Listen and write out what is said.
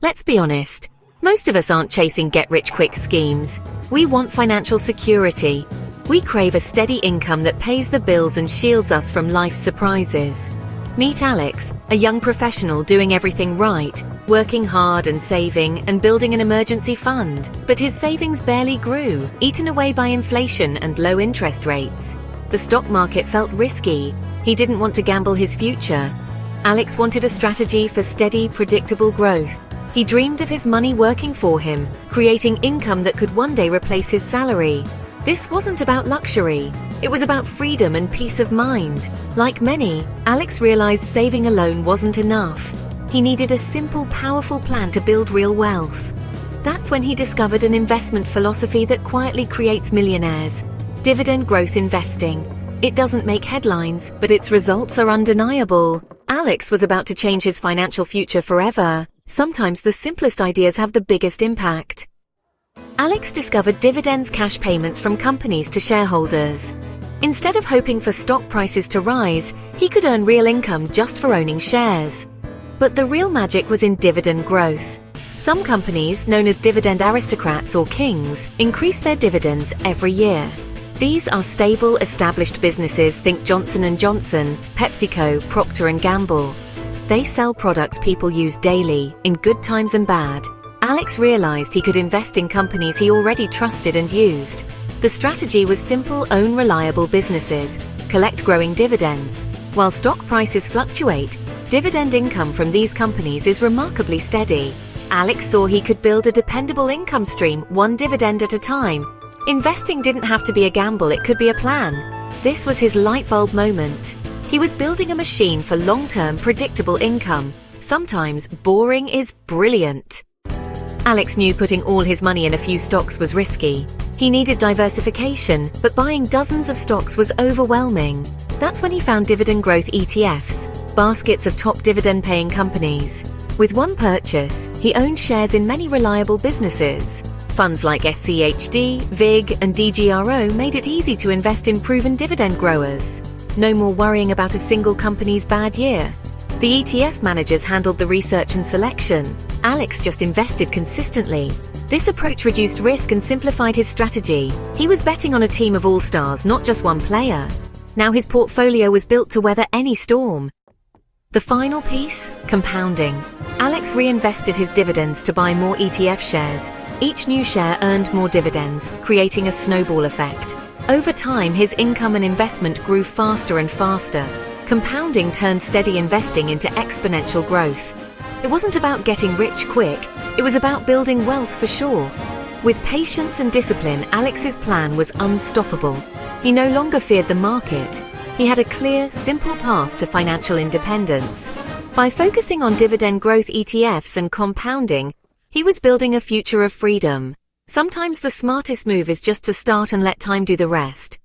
Let's be honest. Most of us aren't chasing get-rich-quick schemes. We want financial security. We crave a steady income that pays the bills and shields us from life's surprises. Meet Alex, a young professional doing everything right, working hard and saving and building an emergency fund. But his savings barely grew, eaten away by inflation and low interest rates. The stock market felt risky. He didn't want to gamble his future. Alex wanted a strategy for steady, predictable growth. He dreamed of his money working for him, creating income that could one day replace his salary. This wasn't about luxury. It was about freedom and peace of mind. Like many, Alex realized saving alone wasn't enough. He needed a simple, powerful plan to build real wealth. That's when he discovered an investment philosophy that quietly creates millionaires: dividend growth investing. It doesn't make headlines, but its results are undeniable. Alex was about to change his financial future forever. Sometimes the simplest ideas have the biggest impact. Alex discovered dividends, cash payments from companies to shareholders. Instead of hoping for stock prices to rise, he could earn real income just for owning shares. But the real magic was in dividend growth. Some companies, known as dividend aristocrats or kings, increase their dividends every year. These are stable, established businesses. Think Johnson & Johnson, PepsiCo, Procter & Gamble. They sell products people use daily, in good times and bad. Alex realized he could invest in companies he already trusted and used. The strategy was simple: own reliable businesses, collect growing dividends. While stock prices fluctuate, dividend income from these companies is remarkably steady. Alex saw he could build a dependable income stream, one dividend at a time. Investing didn't have to be a gamble, it could be a plan. This was his light bulb moment. He was building a machine for long-term, predictable income. Sometimes boring is brilliant. Alex knew putting all his money in a few stocks was risky. He needed diversification, but buying dozens of stocks was overwhelming. That's when he found dividend growth ETFs, baskets of top dividend-paying companies. With one purchase, he owned shares in many reliable businesses. Funds like SCHD, VIG, and DGRO made it easy to invest in proven dividend growers. No more worrying about a single company's bad year. The ETF managers handled the research and selection. Alex just invested consistently. This approach reduced risk and simplified his strategy. He was betting on a team of all-stars, not just one player. Now his portfolio was built to weather any storm. The final piece? Compounding. Alex reinvested his dividends to buy more ETF shares. Each new share earned more dividends, creating a snowball effect. Over time, his income and investment grew faster and faster. Compounding turned steady investing into exponential growth. It wasn't about getting rich quick, it was about building wealth for sure. With patience and discipline, Alex's plan was unstoppable. He no longer feared the market. He had a clear, simple path to financial independence. By focusing on dividend growth ETFs and compounding, he was building a future of freedom. Sometimes the smartest move is just to start and let time do the rest.